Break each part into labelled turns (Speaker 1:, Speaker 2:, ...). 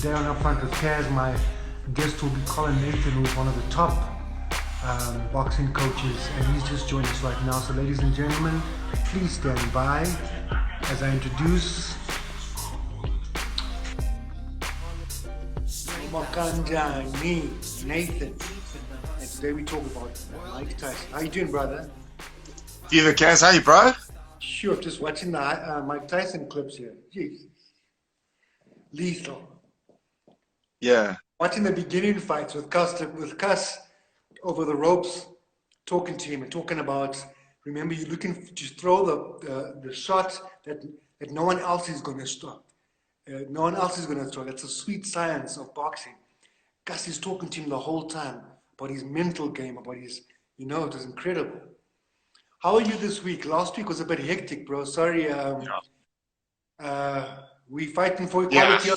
Speaker 1: Today on Upfront with Kaz, my guest will be Colin Nathan, who's one of the top boxing coaches, and he's just joined us right now. So ladies and gentlemen, please stand by as I introduce Makanjani Nathan. And today we talk about Mike Tyson. How you doing, brother?
Speaker 2: Viva Kaz, how you, bro?
Speaker 1: Sure, just watching the Mike Tyson clips here. Jeez. Lethal.
Speaker 2: Yeah.
Speaker 1: Watching the beginning fights with Cuss over the ropes, talking to him and talking about, remember, you're looking to throw the shot that no one else is going to stop. No one else is going to throw. That's a sweet science of boxing. Gus is talking to him the whole time about his mental game, about his, it was incredible. How are you this week? Last week was a bit hectic, bro. Sorry. We fighting for equality.
Speaker 2: Yeah.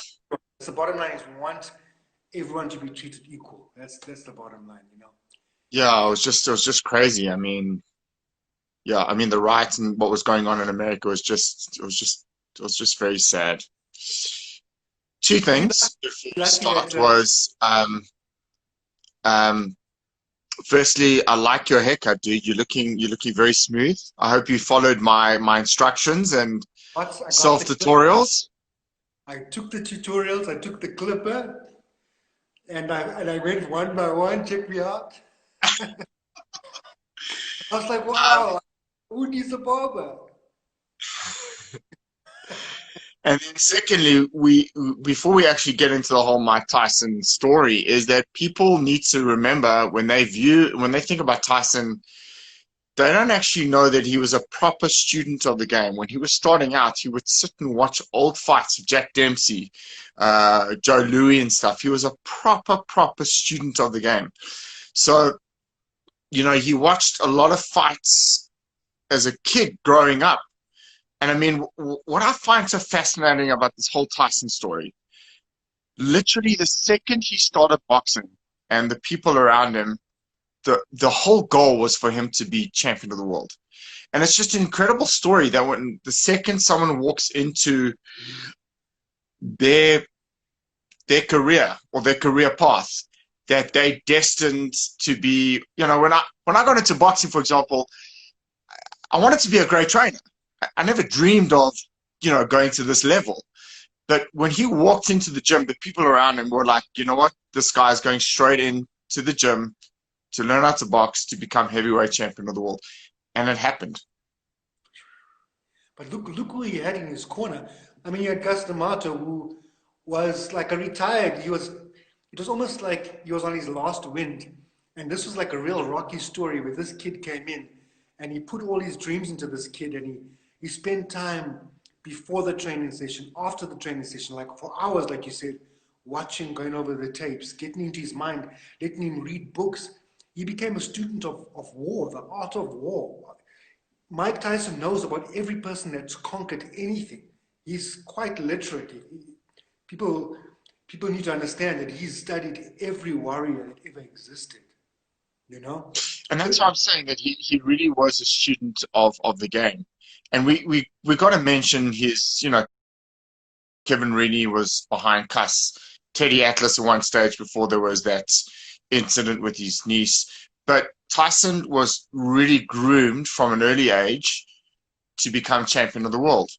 Speaker 1: The bottom line is we want everyone to be treated equal. That's the bottom line,
Speaker 2: Yeah, it was just crazy. I mean, the riots and what was going on in America was just very sad. Two things before we start was firstly, I like your haircut, dude. You're looking very smooth. I hope you followed my instructions and self-tutorials.
Speaker 1: I took the tutorials, I took the clipper, and I went one by one, check me out. I was like, wow, who needs a barber?
Speaker 2: And then secondly, before we actually get into the whole Mike Tyson story, is that people need to remember when they think about Tyson, they don't actually know that he was a proper student of the game. When he was starting out, he would sit and watch old fights of Jack Dempsey, Joe Louis and stuff. He was a proper student of the game. So, he watched a lot of fights as a kid growing up. And I mean, what I find so fascinating about this whole Tyson story, literally the second he started boxing and the people around him, the whole goal was for him to be champion of the world. And it's just an incredible story that when the second someone walks into their career or their career path, that they're destined to be, when I got into boxing, for example, I wanted to be a great trainer. I never dreamed of, going to this level. But when he walked into the gym, the people around him were like, you know what? This guy's going straight into the gym to learn how to box, to become heavyweight champion of the world. And it happened.
Speaker 1: But look who he had in his corner. I mean, you had Gus D'Amato, who was like a retired. It was almost like he was on his last wind. And this was like a real Rocky story where this kid came in and he put all his dreams into this kid, and he spent time before the training session, after the training session, like for hours, like you said, watching, going over the tapes, getting into his mind, letting him read books. He became a student of war, the art of war. Mike Tyson knows about every person that's conquered anything. He's quite literate. People need to understand that he's studied every warrior that ever existed,
Speaker 2: And that's why I'm saying that he really was a student of the game. And we got to mention his, Kevin Reaney was behind Cuss, Teddy Atlas at one stage before there was that incident with his niece. But Tyson was really groomed from an early age to become champion of the world.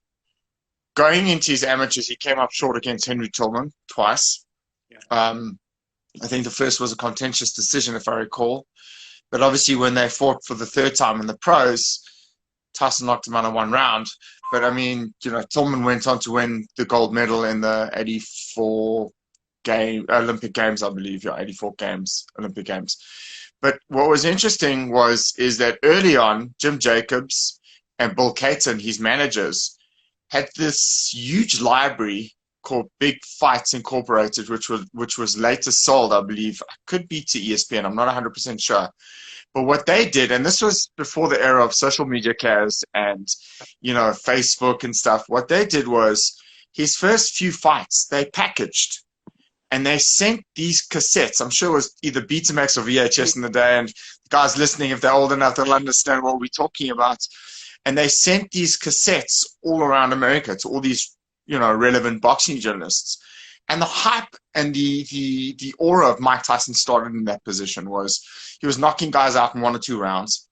Speaker 2: Going into his amateurs, he came up short against Henry Tillman twice.
Speaker 1: Yeah.
Speaker 2: I think the first was a contentious decision, if I recall. But obviously when they fought for the third time in the pros, Tyson knocked him out in one round. But I mean, Tillman went on to win the gold medal in the 84 Olympic Games, I believe. Yeah, 84 games, Olympic Games. But what was interesting is that early on, Jim Jacobs and Bill Caton, his managers, had this huge library called Big Fights Incorporated, which was later sold, I believe, could be to ESPN. I'm not 100% sure. But what they did, and this was before the era of social media, Kaz, and Facebook and stuff. What they did was his first few fights they packaged, and they sent these cassettes. I'm sure it was either Betamax or VHS in the day. And the guys listening, if they're old enough, they'll understand what we're talking about. And they sent these cassettes all around America to all these relevant boxing journalists. And the hype and the aura of Mike Tyson started in that position. Was he was knocking guys out in 1 or 2 rounds.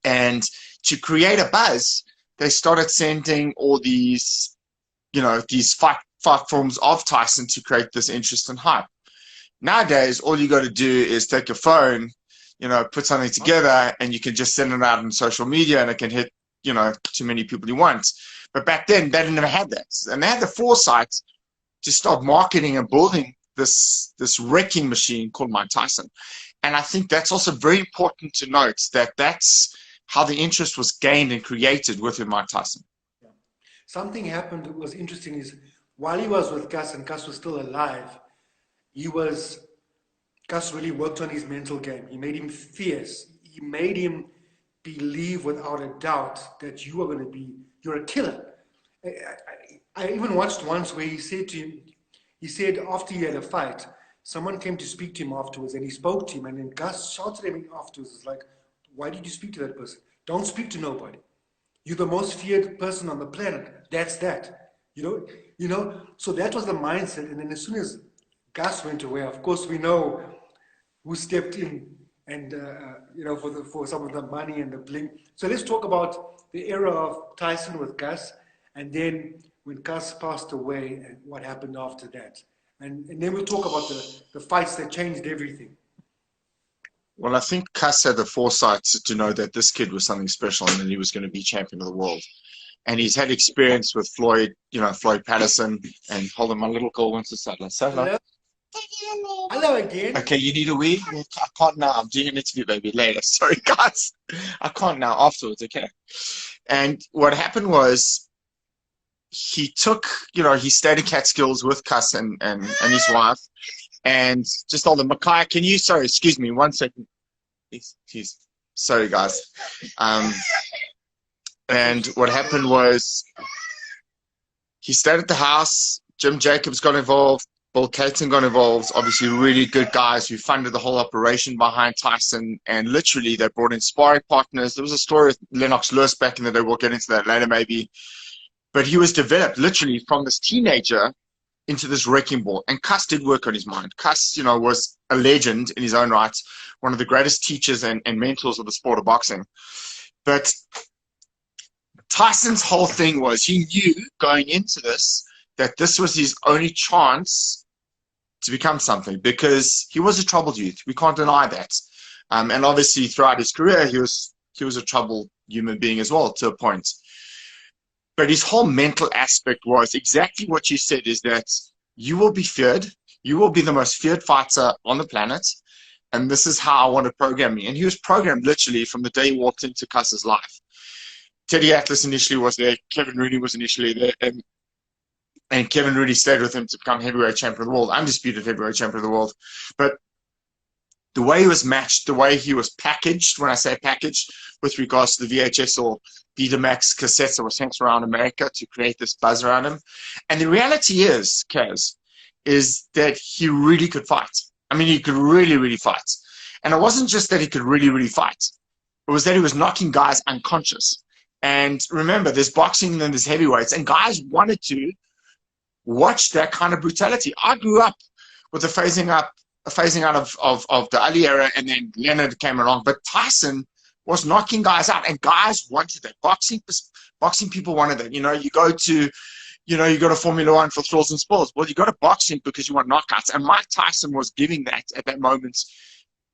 Speaker 2: And to create a buzz, they started sending all these, these fight forms of Tyson to create this interest and hype. Nowadays, all you got to do is take your phone, put something together, and you can just send it out on social media, and it can hit, too many people you want. But back then, they didn't have that. And they had the foresight to start marketing and building this wrecking machine called Mike Tyson. And I think that's also very important to note, that that's how the interest was gained and created within Mike Tyson.
Speaker 1: Yeah. Something happened that was interesting is while he was with Gus and Gus was still alive, Gus really worked on his mental game. He made him fierce. He made him believe without a doubt that you're a killer. I even watched once where he said after he had a fight, someone came to speak to him afterwards and he spoke to him, and then Gus shouted at him afterwards, it's like, why did you speak to that person? Don't speak to nobody. You're the most feared person on the planet. That's that. So that was the mindset. And then as soon as Gus went away, of course we know who stepped in and for some of the money and the bling. So let's talk about the era of Tyson with Gus, and then when Gus passed away and what happened after that. And then we'll talk about the fights that changed everything.
Speaker 2: Well, I think Gus had the foresight to know that this kid was something special and that he was going to be champion of the world. And he's had experience with Floyd Patterson. And hold on, my little girl wants to say hello.
Speaker 1: Hello again.
Speaker 2: Okay, you need a wee? I can't now. I'm doing an interview, baby, later. Sorry, guys. I can't now. Afterwards, okay? And what happened was he took, he stayed in Catskills with Gus and his wife. And just told them, Makai, sorry, excuse me, 1 second. Please. Sorry, guys. And what happened was he stayed at the house. Jim Jacobs got involved. Bill Caton got involved. Obviously, really good guys who funded the whole operation behind Tyson. And literally, they brought in sparring partners. There was a story with Lennox Lewis back in the day. We'll get into that later, maybe. But he was developed literally from this teenager into this wrecking ball. And Gus did work on his mind. Gus, was a legend in his own right, one of the greatest teachers and mentors of the sport of boxing. But Tyson's whole thing was he knew going into this that this was his only chance to become something, because he was a troubled youth. We can't deny that. And obviously throughout his career, he was a troubled human being as well to a point. But his whole mental aspect was exactly what you said, is that you will be feared. You will be the most feared fighter on the planet. And this is how I want to program me. And he was programmed literally from the day he walked into Gus's life. Teddy Atlas initially was there. Kevin Rooney was initially there. And Kevin Rooney stayed with him to become heavyweight champion of the world, undisputed heavyweight champion of the world. But the way he was matched, the way he was packaged, when I say packaged, with regards to the VHS or Betamax cassettes that were sent around America to create this buzz around him. And the reality is, Kaz, is that he really could fight. I mean, he could really, really fight. And it wasn't just that he could really, really fight. It was that he was knocking guys unconscious. And remember, there's boxing and then there's heavyweights, and guys wanted to watch that kind of brutality. I grew up with the phasing out of the Ali era, and then Leonard came along. But Tyson was knocking guys out, and guys wanted that. Boxing people wanted that. You go to Formula One for thrills and spills. Well, you go to boxing because you want knockouts. And Mike Tyson was giving that at that moment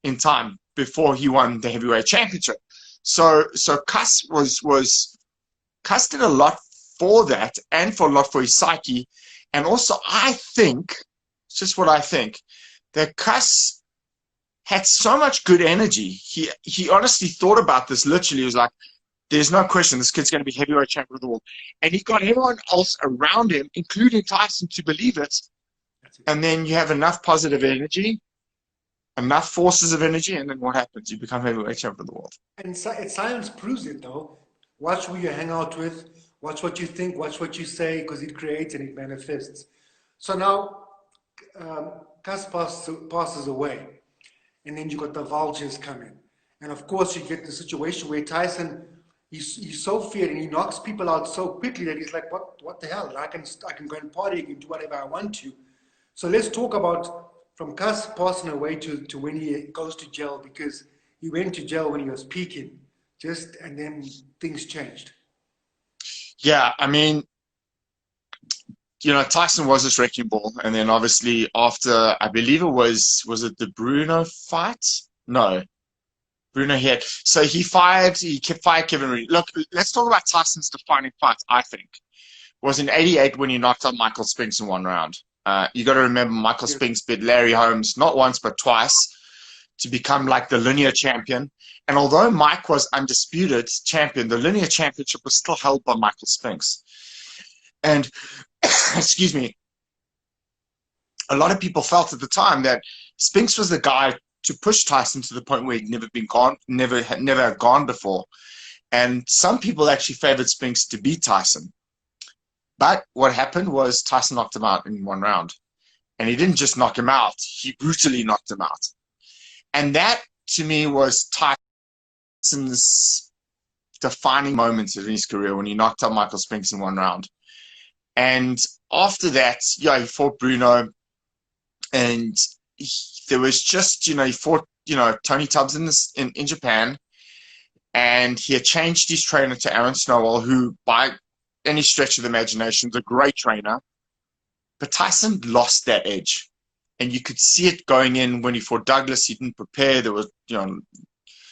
Speaker 2: in time before he won the heavyweight championship. So Gus Gus did a lot for that, and for a lot for his psyche. And also, I think, it's just what I think, that Gus had so much good energy. He honestly thought about this literally. He was like, there's no question this kid's going to be heavyweight champion of the world. And he got everyone else around him, including Tyson, to believe it. And then you have enough positive energy, enough forces of energy, and then what happens? You become heavyweight champion of the world.
Speaker 1: And science proves it, though. Watch who you hang out with. Watch what you think. Watch what you say, because it creates and it manifests. So now, Gus passes away. And then you got the vultures coming. And of course, you get the situation where Tyson, he's so feared and he knocks people out so quickly that he's like, what the hell? I can go and party, I can do whatever I want to. So let's talk about from Cus passing away to when he goes to jail, because he went to jail when he was peaking, and then things changed.
Speaker 2: Yeah, I mean, Tyson was this wrecking ball, and then obviously after, I believe was it the Bruno fight? No, Bruno hit. So he fired Kevin Reed. Look, let's talk about Tyson's defining fight, I think. Was in '88 when he knocked out Michael Spinks in one round. You got to remember, Michael Spinks beat Larry Holmes not once but twice to become like the linear champion. And although Mike was undisputed champion, the linear championship was still held by Michael Spinks. And excuse me, a lot of people felt at the time that Spinks was the guy to push Tyson to the point where he'd never had gone before. And some people actually favored Spinks to beat Tyson. But what happened was Tyson knocked him out in one round. And he didn't just knock him out, he brutally knocked him out. And that, to me, was Tyson's defining moment in his career, when he knocked out Michael Spinks in one round. And after that, yeah, he fought Bruno. And there was just, he fought, Tony Tubbs in Japan. And he had changed his trainer to Aaron Snowell, who, by any stretch of the imagination, is a great trainer. But Tyson lost that edge. And you could see it going in when he fought Douglas. He didn't prepare. There was,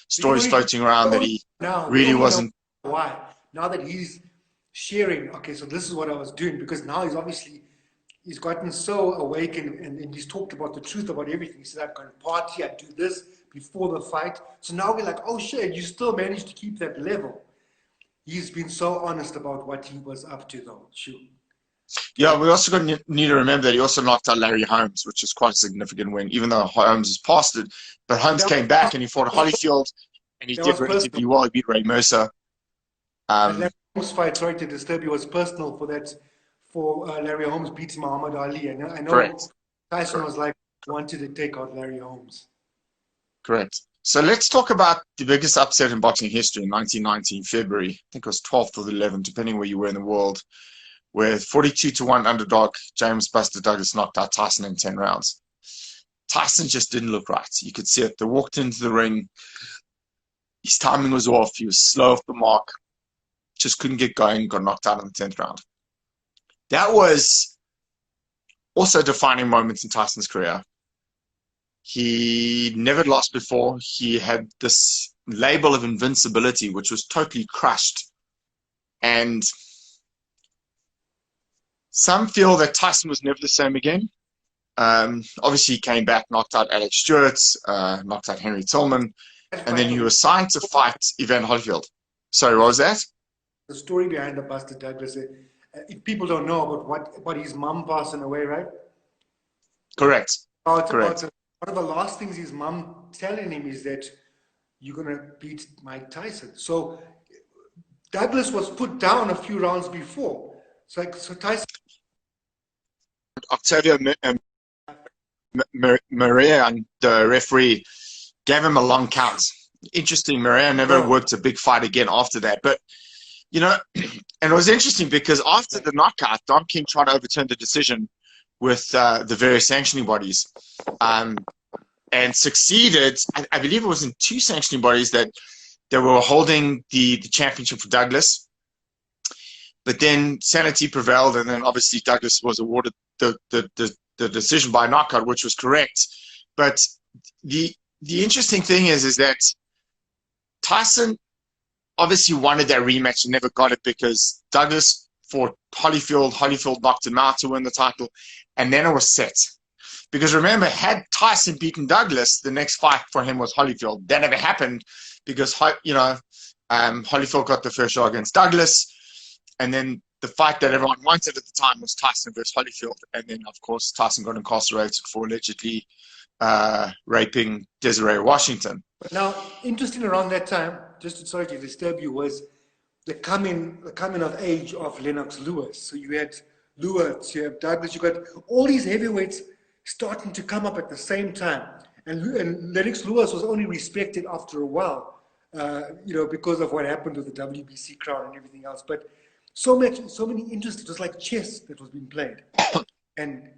Speaker 2: stories floating around that he really wasn't.
Speaker 1: Why? Now that he's sharing, okay, so this is what I was doing, because now he's gotten so awakened, and he's talked about the truth about everything. He said, I've got to party, I do this before the fight. So now we're like, oh shit, you still managed to keep that level. He's been so honest about what he was up to, though. Shoot.
Speaker 2: Yeah, we also need to remember that he also knocked out Larry Holmes, which is quite a significant win, even though Holmes has passed it. But Holmes came back and he fought Holyfield, and he did relatively well. He beat Ray Mercer.
Speaker 1: Larry Holmes' fight, sorry to disturb you, was personal for Larry Holmes beats Muhammad Ali. And I know
Speaker 2: Correct.
Speaker 1: Tyson was like, wanted to take out Larry Holmes.
Speaker 2: Correct. So let's talk about the biggest upset in boxing history in 1919, February. I think it was 12th or 11th, depending where you were in the world, where 42-1 underdog James Buster Douglas knocked out Tyson in 10 rounds. Tyson just didn't look right. You could see it. They walked into the ring. His timing was off. He was slow off the mark. Just couldn't get going. Got knocked out in the 10th round. That was also a defining moment in Tyson's career. He never lost before. He had this label of invincibility, which was totally crushed. And some feel that Tyson was never the same again. Obviously, he came back, knocked out Alex Stewart, knocked out Henry Tillman, and then he was signed to fight Evander Holyfield. Sorry, what was that?
Speaker 1: The story behind the Buster Douglas, if people don't know about his mum passing away, right?
Speaker 2: Correct.
Speaker 1: Correct. One of the last things his mum telling him is that you're going to beat Mike Tyson. So Douglas was put down a few rounds before. So Tyson...
Speaker 2: Octavio Maria, and the referee, gave him a long count. Interesting, Maria never worked a big fight again after that. But, and it was interesting because after the knockout, Don King tried to overturn the decision with the various sanctioning bodies, and succeeded. I believe it was in 2 sanctioning bodies that were holding the championship for Douglas. But then sanity prevailed, and then obviously Douglas was awarded the decision by knockout, which was correct. But the interesting thing is that Tyson obviously wanted that rematch and never got it because Douglas fought Holyfield. Holyfield knocked him out to win the title, and then it was set. Because remember, had Tyson beaten Douglas, the next fight for him was Holyfield. That never happened because Holyfield got the first shot against Douglas. And then the fight that everyone wanted at the time was Tyson versus Holyfield. And then, of course, Tyson got incarcerated for allegedly raping Desiree Washington.
Speaker 1: But now, interesting around that time, sorry to disturb you, was the coming of age of Lennox Lewis. So you had Lewis, you have Douglas, you got all these heavyweights starting to come up at the same time. And Lennox Lewis was only respected after a while, because of what happened with the WBC crown and everything else. But so many interesting, it was like chess that was being played. And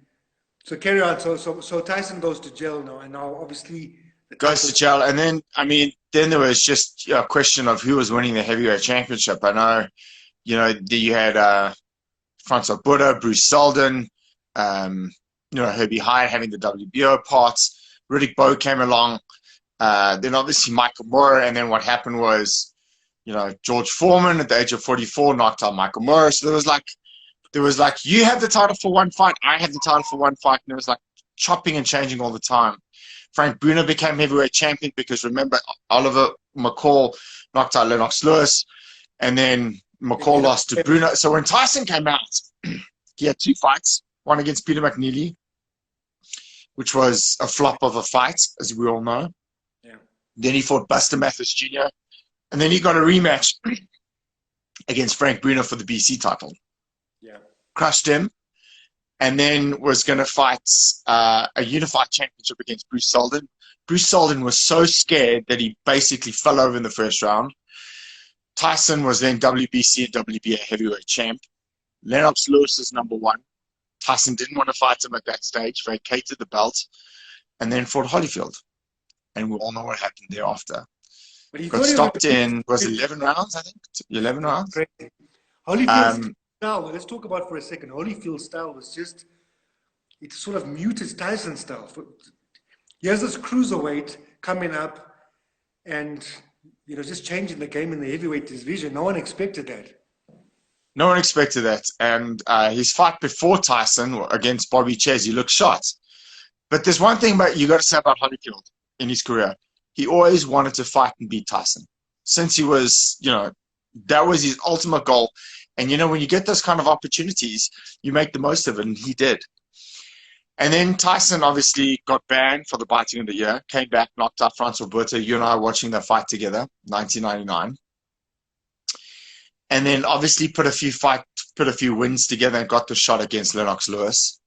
Speaker 1: So carry on. So Tyson goes to jail now, and now obviously the
Speaker 2: Goes to
Speaker 1: title.
Speaker 2: jail. And then, I mean, then there was just a question of who was winning the heavyweight championship. I know, you had Francois Buddha, Bruce Selden, Herbie Hyde having the WBO parts. Riddick Bowe came along. Then obviously Michael Moore. And then what happened was, George Foreman at the age of 44 knocked out Michael Moore. So there was like, you have the title for one fight, I have the title for one fight, and it was like chopping and changing all the time. Frank Bruno became heavyweight champion because remember, Oliver McCall knocked out Lennox Lewis, and then McCall lost to Bruno. So when Tyson came out, he had 2 fights, one against Peter McNeely, which was a flop of a fight, as we all know.
Speaker 1: Yeah.
Speaker 2: Then he fought Buster Mathis Jr., and then he got a rematch against Frank Bruno for the BC title.
Speaker 1: Yeah.
Speaker 2: Crushed him, and then was going to fight a unified championship against Bruce Selden. Bruce Selden was so scared that he basically fell over in the first round. Tyson was then WBC and WBA heavyweight champ. Lennox Lewis is number 1. Tyson didn't want to fight him at that stage, vacated the belt, and then fought Holyfield. And we all know what happened thereafter.
Speaker 1: But he
Speaker 2: Got stopped in, was it 11 rounds, I think? 11 rounds?
Speaker 1: Crazy. Holyfield's style, let's talk about for a second. Holyfield's style was just, it sort of muted Tyson's style. Here's this cruiserweight coming up and, just changing the game in the heavyweight division. No one expected that.
Speaker 2: No one expected that. And his fight before Tyson against Bobby Ches, he looked shot. But there's one thing you got to say about Holyfield in his career. He always wanted to fight and beat Tyson. Since he was, that was his ultimate goal. And, when you get those kind of opportunities, you make the most of it, and he did. And then Tyson obviously got banned for the biting of the year, came back, knocked out Francois Butter. You and I are watching that fight together, 1999. And then obviously put a few wins together and got the shot against Lennox Lewis.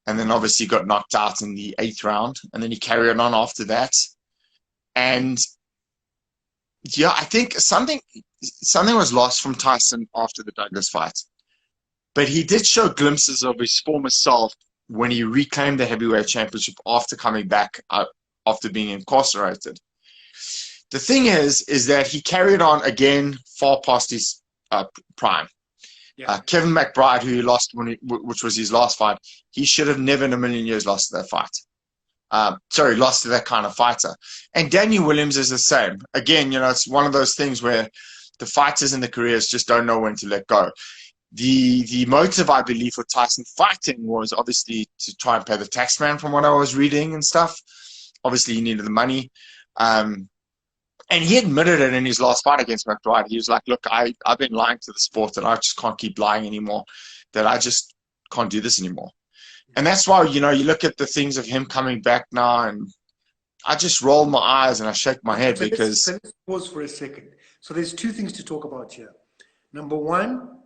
Speaker 2: And then obviously got knocked out in the 8th round. And then he carried on after that. And yeah, I think something was lost from Tyson after the Douglas fight. But he did show glimpses of his former self when he reclaimed the heavyweight championship after coming back after being incarcerated. The thing is that he carried on again far past his prime.
Speaker 1: Yeah.
Speaker 2: Kevin McBride, who he lost which was his last fight, he should have never in a million years lost that fight. Lost to that kind of fighter. And Daniel Williams is the same. Again, it's one of those things where the fighters in the careers just don't know when to let go. The motive, I believe, for Tyson fighting was obviously to try and pay the tax man from what I was reading and stuff. Obviously, he needed the money. And he admitted it in his last fight against McBride. He was like, look, I've been lying to the sport and I just can't keep lying anymore, that I just can't do this anymore. And that's why, you look at the things of him coming back now, and I just roll my eyes and I shake my head because...
Speaker 1: Let's pause for a second. So there's 2 things to talk about here. Number 1,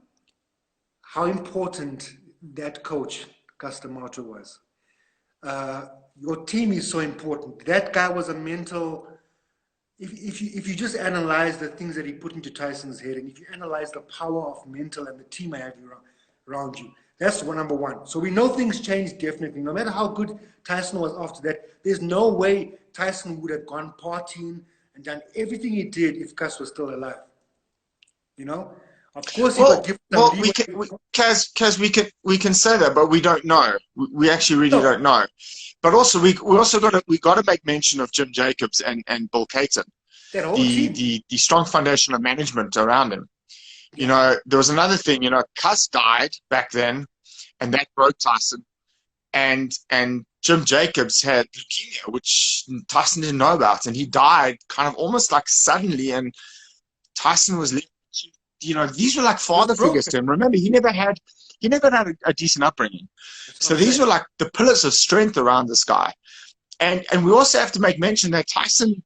Speaker 1: how important that coach, Gus D'Amato, was. Your team is so important. That guy was a mental... If you just analyze the things that he put into Tyson's head, and if you analyze the power of mental and the team I have around you, that's number 1. So we know things changed definitely. No matter how good Tyson was after that, there's no way Tyson would have gone partying and done everything he did if Gus was still alive. Of course,
Speaker 2: we can say that, but we don't know. We actually really don't know. But also, we got to make mention of Jim Jacobs and Bill Caton,
Speaker 1: that whole team.
Speaker 2: The strong foundation of management around him. There was another thing. Cus died back then, and that broke Tyson. And Jim Jacobs had leukemia, which Tyson didn't know about, and he died kind of almost like suddenly. And Tyson was, these were like father figures to him. Remember, he never had a decent upbringing. So these were like the pillars of strength around this guy. And we also have to make mention that Tyson,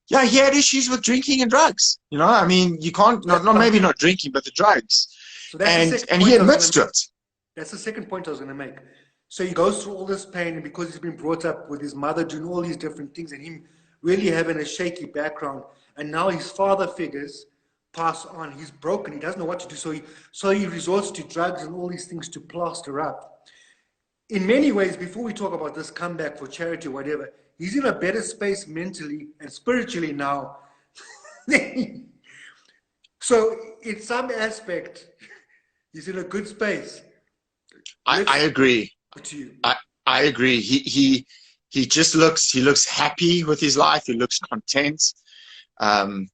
Speaker 2: he had issues with drinking and drugs. I mean, you can't, maybe not drinking, but the drugs.
Speaker 1: So
Speaker 2: and he admits to it.
Speaker 1: That's the second point I was going to make. So he goes through all this pain, and because he's been brought up with his mother doing all these different things and him really having a shaky background, and now his father figures pass on. He's broken. He doesn't know what to do. So he resorts to drugs and all these things to plaster up. in many ways, before we talk about this comeback for charity or whatever, he's in a better space mentally and spiritually now. So, in some aspect, he's in a good space.
Speaker 2: I
Speaker 1: Let's
Speaker 2: agree.
Speaker 1: to you.
Speaker 2: I agree. He just looks happy with his life. He looks content. Um,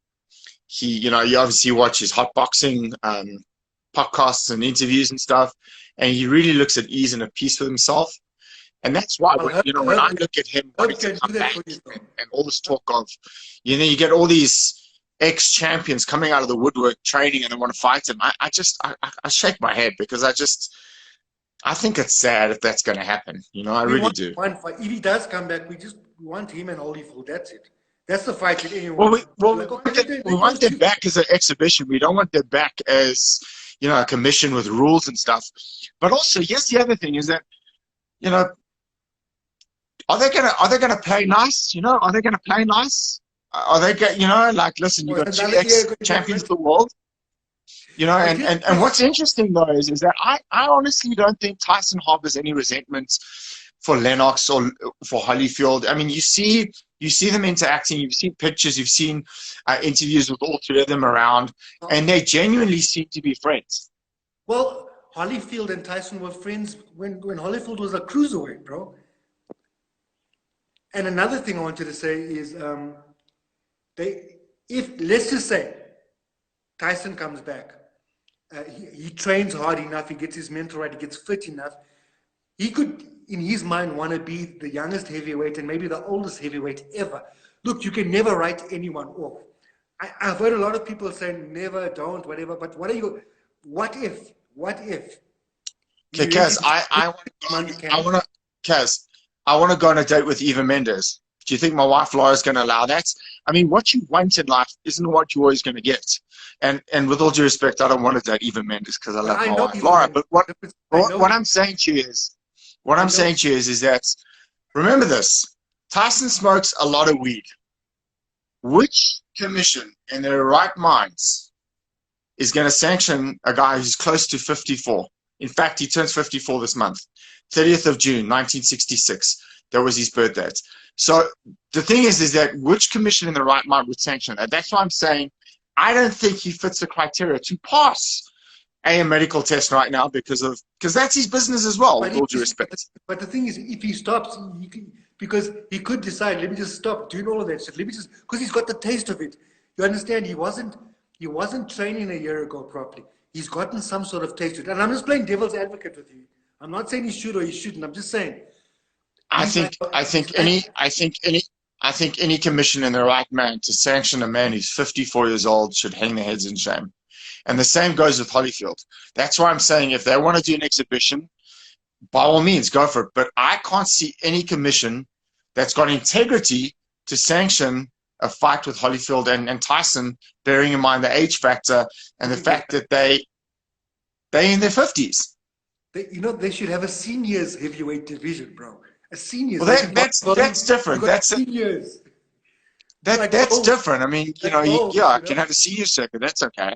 Speaker 2: you obviously watch his hot boxing podcasts and interviews and stuff, and he really looks at ease and at peace with himself. And that's why,
Speaker 1: Well,
Speaker 2: when I look at him wanting to
Speaker 1: can
Speaker 2: come
Speaker 1: do that
Speaker 2: back
Speaker 1: for you, though.
Speaker 2: and all this talk of, you get all these ex-champions coming out of the woodwork training and they want to fight him. I shake my head because I think it's sad if that's going to happen. I
Speaker 1: We
Speaker 2: really
Speaker 1: want
Speaker 2: do.
Speaker 1: one fight. If he does come back, we want him and Holyfield. That's it. That's the fight that
Speaker 2: Well,
Speaker 1: anyone.
Speaker 2: we want them back as an exhibition. We don't want them back as, a commission with rules and stuff. But also, yes, the other thing is that, are they gonna play nice? Are they gonna play nice? Are they listen, you got two ex-champions of the world. And what's interesting though is that I honestly don't think Tyson harbors any resentment for Lennox or for Holyfield. I mean, you see them interacting. You've seen pictures. You've seen interviews with all three of them around, and they genuinely seem to be friends.
Speaker 1: Well, Holyfield and Tyson were friends when Holyfield was a cruiserweight, bro. And another thing I wanted to say is, let's just say Tyson comes back, he trains hard enough, he gets his mental right, he gets fit enough. He could, in his mind, want to be the youngest heavyweight and maybe the oldest heavyweight ever. Look, you can never write anyone off. I've heard a lot of people saying never, don't, whatever. But what if?
Speaker 2: Okay, Kaz, I want to go on a date with Eva Mendes. Do you think my wife Laura is going to allow that? I mean, what you want in life isn't what you're always going to get. And with all due respect, I don't want to date Eva Mendes because I love my wife Laura. But what I'm saying to you is, is that, remember this: Tyson smokes a lot of weed. Which commission in their right minds is going to sanction a guy who's close to 54? In fact, he turns 54 this month, 30th of June, 1966. That was his birth date. So the thing is that which commission in the right mind would sanction that? That's why I'm saying I don't think he fits the criteria to pass a medical test right now because that's his business as well, with all due respect.
Speaker 1: But the thing is, if he stops, because he could decide, let me just stop doing all of that shit. Because he's got the taste of it. You understand? He wasn't training a year ago properly. He's gotten some sort of taste of it. And I'm just playing devil's advocate with you. I'm not saying he should or he shouldn't. I'm just saying.
Speaker 2: I think any commission in their right mind to sanction a man who's 54 years old should hang their heads in shame. And the same goes with Holyfield. That's why I'm saying if they want to do an exhibition, by all means, go for it. But I can't see any commission that's got integrity to sanction a fight with Holyfield and Tyson, bearing in mind the age factor and the fact that they're in their 50s.
Speaker 1: They should have a seniors heavyweight division, bro. A seniors.
Speaker 2: Well, that's different. That's
Speaker 1: seniors.
Speaker 2: That's different. I mean, I can have a senior circuit. That's okay.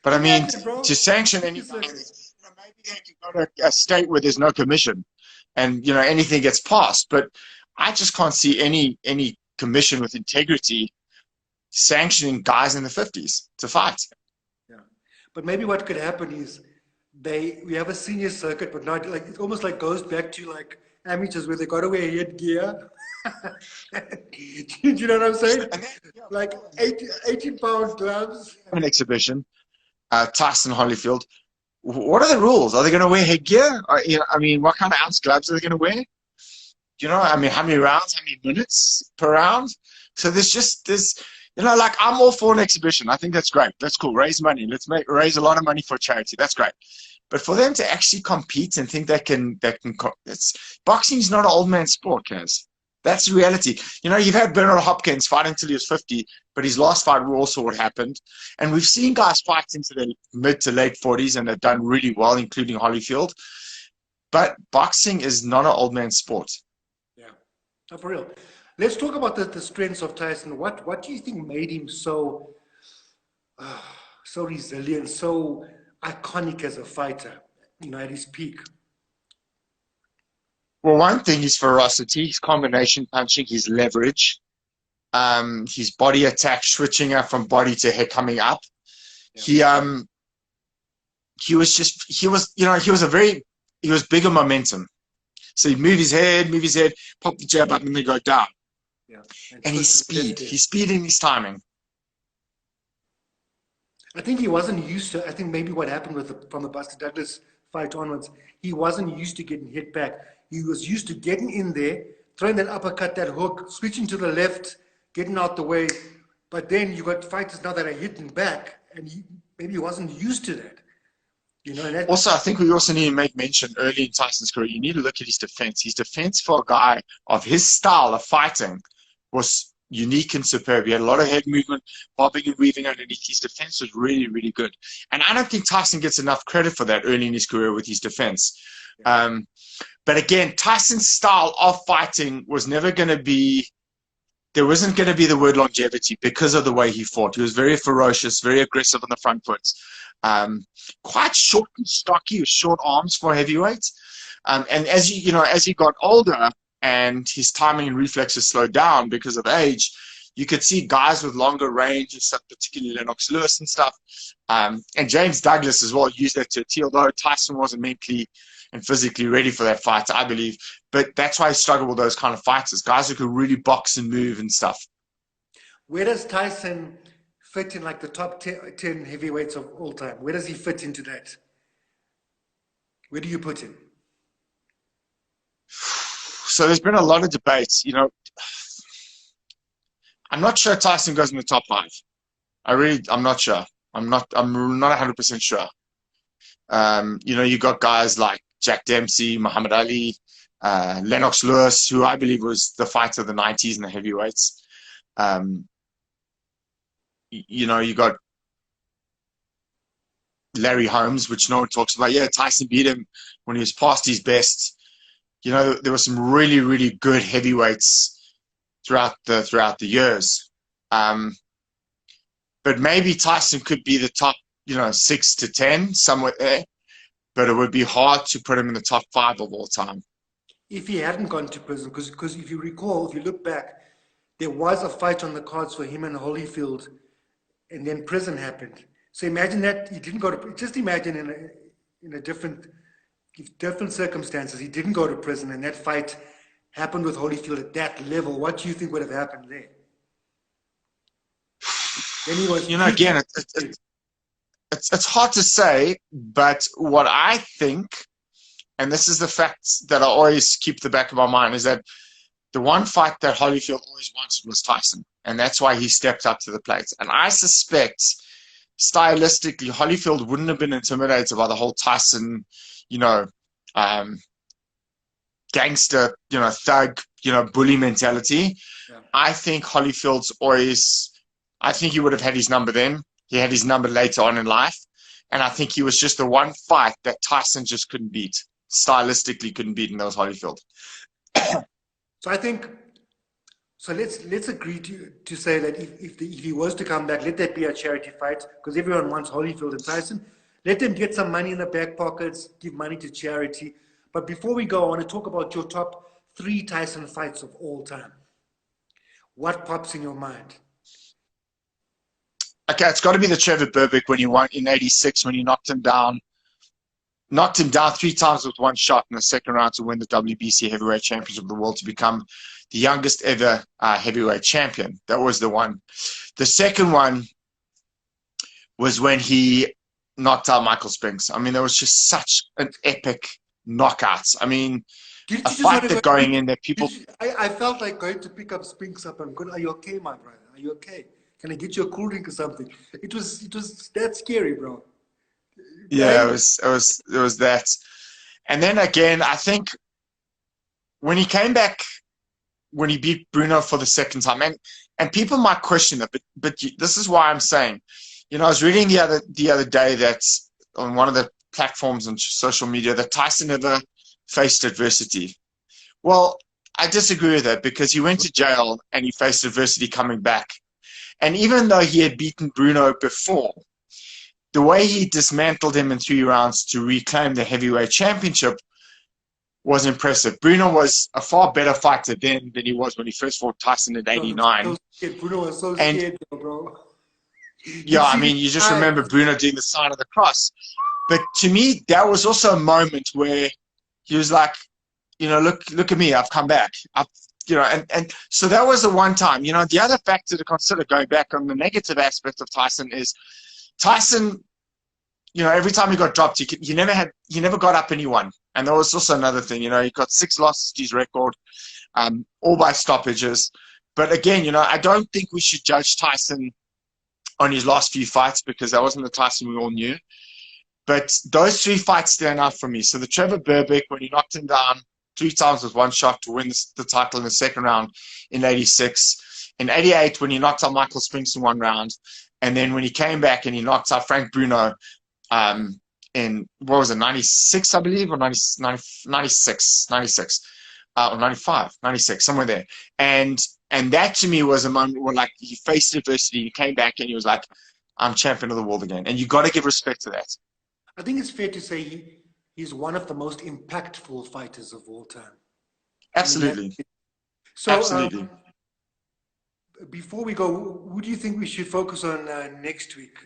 Speaker 2: But I mean, to sanction anything, maybe they can go to a state where there's no commission, and anything gets passed. But I just can't see any commission with integrity sanctioning guys in the 50s to fight.
Speaker 1: Yeah, but maybe what could happen is we have a senior circuit, but not like it almost like goes back to like amateurs where they got to wear headgear. Do you know what I'm saying? Like 18-pound gloves.
Speaker 2: An exhibition. Tyson Holyfield. What are the rules? Are they going to wear headgear? I mean, what kind of ounce gloves are they going to wear? I mean, how many rounds, how many minutes per round? So there's I'm all for an exhibition. I think that's great. That's cool. Raise money. Let's raise a lot of money for charity. That's great. But for them to actually compete and think boxing is not an old man sport, Kaz. That's the reality. You've had Bernard Hopkins fight until he was 50, but his last fight we all saw what happened. And we've seen guys fight into their mid to late 40s and have done really well, including Holyfield. But boxing is not an old man sport.
Speaker 1: Yeah, no, for real. Let's talk about the strengths of Tyson. What do you think made him so resilient, so iconic as a fighter, at his peak?
Speaker 2: Well, one thing is ferocity, his combination punching, his leverage, his body attack, switching up from body to head coming up.
Speaker 1: Yeah.
Speaker 2: He was just, he was bigger momentum. So he'd move his head, pop the jab up, and then go down.
Speaker 1: Yeah.
Speaker 2: And his speed and his timing.
Speaker 1: I think he wasn't used to. I think maybe what happened from the Buster Douglas fight onwards, he wasn't used to getting hit back. He was used to getting in there, throwing that uppercut, that hook, switching to the left, getting out the way. But then you got fighters now that are hitting back, and maybe he wasn't used to that. You know. And
Speaker 2: also, I think we also need to make mention early in Tyson's career. You need to look at his defense. His defense for a guy of his style of fighting was unique and superb. He had a lot of head movement, bobbing and weaving underneath. His defense was really, really good. And I don't think Tyson gets enough credit for that early in his career with his defense. But again, Tyson's style of fighting was never going to be, there wasn't going to be the word longevity because of the way he fought. He was very ferocious, very aggressive on the front foot. Quite short and stocky with short arms for heavyweight. And as he got older, and his timing and reflexes slowed down because of age, you could see guys with longer range and stuff, particularly Lennox Lewis and stuff. And James Douglas as well used that to a T, although Tyson wasn't mentally and physically ready for that fight, I believe. But that's why he struggled with those kind of fighters, guys who could really box and move and stuff.
Speaker 1: Where does Tyson fit in like the top 10 heavyweights of all time? Where does he fit into that? Where do you put him?
Speaker 2: So there's been a lot of debates. I'm not sure Tyson goes in the top 5. I'm not sure. I'm not 100% sure. You got guys like Jack Dempsey, Muhammad Ali, Lennox Lewis, who I believe was the fighter of the 90s in the heavyweights. You got Larry Holmes, which no one talks about. Yeah, Tyson beat him when he was past his best. There were some really, really good heavyweights throughout the years. But maybe Tyson could be the top, 6 to 10, somewhere there. But it would be hard to put him in the top 5 of all time.
Speaker 1: If he hadn't gone to prison, because if you recall, if you look back, there was a fight on the cards for him and Holyfield, and then prison happened. So imagine that he didn't go to. Just imagine in a different circumstances, he didn't go to prison, and that fight happened with Holyfield at that level. What do you think would have happened there? Then he was.
Speaker 2: Again, it's hard to say, but what I think, and this is the fact that I always keep the back of my mind, is that the one fight that Holyfield always wanted was Tyson, and that's why he stepped up to the plate. And I suspect, stylistically, Holyfield wouldn't have been intimidated by the whole Tyson, gangster, thug, bully mentality. Yeah. I think he would have had his number then. He had his number later on in life. And I think he was just the one fight that Tyson just couldn't beat. Stylistically couldn't beat, and that was Holyfield.
Speaker 1: So I think, let's agree to say that if he was to come back, let that be a charity fight, because everyone wants Holyfield and Tyson. Let them get some money in the back pockets, give money to charity. But before we go, I want to talk about your top 3 Tyson fights of all time. What pops in your mind?
Speaker 2: Okay, it's got to be the Trevor Berbick when he won in '86, when he knocked him down 3 times with one shot in the second round to win the WBC Heavyweight Championship of the World, to become the youngest ever heavyweight champion. That was the one. The second one was when he knocked out Michael Spinks. I mean, there was just such an epic knockout. I mean, a fight that going in that people...
Speaker 1: I felt like going to pick up Spinks up and go, "Are you okay, my brother? Are you okay? Can I get you a cool drink or something?" It was that scary, bro.
Speaker 2: Yeah, it was that. And then again, I think when he came back, when he beat Bruno for the second time, and people might question it, but this is why I'm saying, I was reading the other day that on one of the platforms on social media that Tyson never faced adversity. Well, I disagree with that, because he went to jail and he faced adversity coming back. And even though he had beaten Bruno before, the way he dismantled him in 3 rounds to reclaim the heavyweight championship was impressive. Bruno was a far better fighter then than he was when he first fought Tyson in '89.
Speaker 1: Bruno was so
Speaker 2: And
Speaker 1: scared, bro.
Speaker 2: yeah, I mean, you just remember Bruno doing the sign of the cross. But to me, that was also a moment where he was like, look at me, I've come back. And so that was the one time. The other factor to consider, going back on the negative aspect of Tyson, is Tyson, every time he got dropped, he never got up and he won. And that was also another thing. He got 6 losses to his record, all by stoppages. But again, I don't think we should judge Tyson on his last few fights, because that wasn't the Tyson we all knew. But those 3 fights stand out for me. So the Trevor Berbick, when he knocked him down 3 times with 1 shot to win the title in the second round in '86. In '88, when he knocked out Michael Spinks in 1 round. And then when he came back and he knocked out Frank Bruno in, what was it, 96, I believe, or 96, or 95, 96, somewhere there. And that to me was a moment where, like, he faced adversity, he came back and he was like, I'm champion of the world again. And you got to give respect to that.
Speaker 1: I think it's fair to say he's one of the most impactful fighters of all time.
Speaker 2: Absolutely.
Speaker 1: So,
Speaker 2: absolutely.
Speaker 1: Before we go, who do you think we should focus on next week?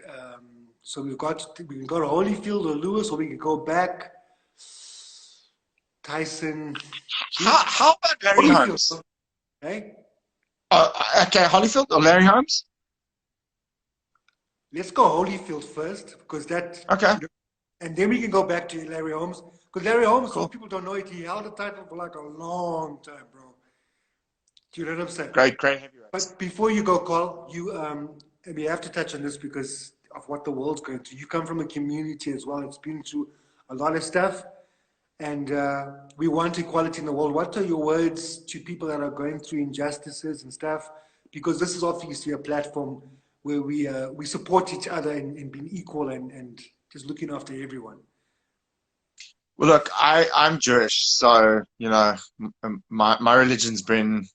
Speaker 1: So we can go to Holyfield or Lewis, or we can go back. Tyson.
Speaker 2: How about Larry Holmes?
Speaker 1: Hey?
Speaker 2: Okay, Holyfield or Larry Holmes?
Speaker 1: Let's go Holyfield first, because that.
Speaker 2: Okay.
Speaker 1: And then we can go back to Larry Holmes, because Larry Holmes, cool. People don't know it, he held the title for like a long time, bro. Do you know what I'm saying?
Speaker 2: Great heavyweight.
Speaker 1: But before you go, Carl, and we have to touch on this because of what the world's going through. You come from a community as well. It's been through a lot of stuff, and we want equality in the world. What are your words to people that are going through injustices and stuff? Because this is obviously a platform where we support each other in being equal and just looking after everyone.
Speaker 2: Well, look, I'm Jewish, so my religion's been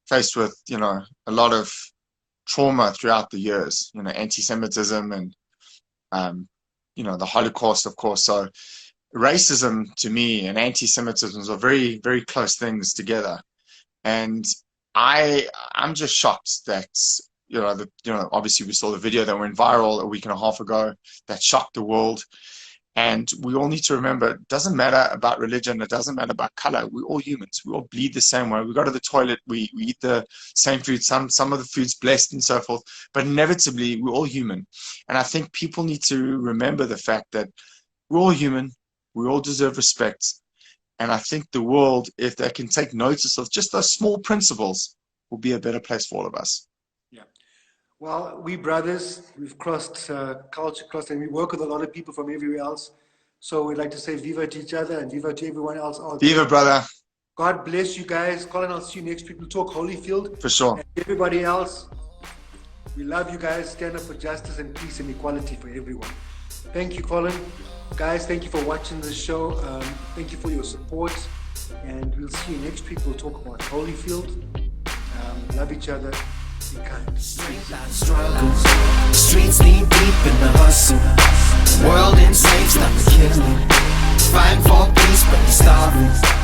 Speaker 2: faced with a lot of trauma throughout the years. Anti-Semitism and the Holocaust, of course. So racism to me and anti-Semitism are very, very close things together. And I'm just shocked that obviously we saw the video that went viral a week and a half ago that shocked the world. And we all need to remember, it doesn't matter about religion, it doesn't matter about color. We're all humans. We all bleed the same way. We go to the toilet, we eat the same food. Some of the food's blessed and so forth, but inevitably we're all human. And I think people need to remember the fact that we're all human. We all deserve respect. And I think the world, if they can take notice of just those small principles, will be a better place for all of us.
Speaker 1: Well, we brothers, we've crossed culture, and we work with a lot of people from everywhere else. So we'd like to say viva to each other and viva to everyone else out there.
Speaker 2: Viva, brother.
Speaker 1: God bless you guys. Colin, I'll see you next week. We'll talk Holyfield.
Speaker 2: For sure.
Speaker 1: And everybody else, we love you guys. Stand up for justice and peace and equality for everyone. Thank you, Colin. Guys, thank you for watching this show. Thank you for your support. And we'll see you next week. We'll talk about Holyfield. Love each other.
Speaker 3: Struggle. Streets knee deep in the hustle. World enslaved, stop the killing. Fighting for peace, but we're starving.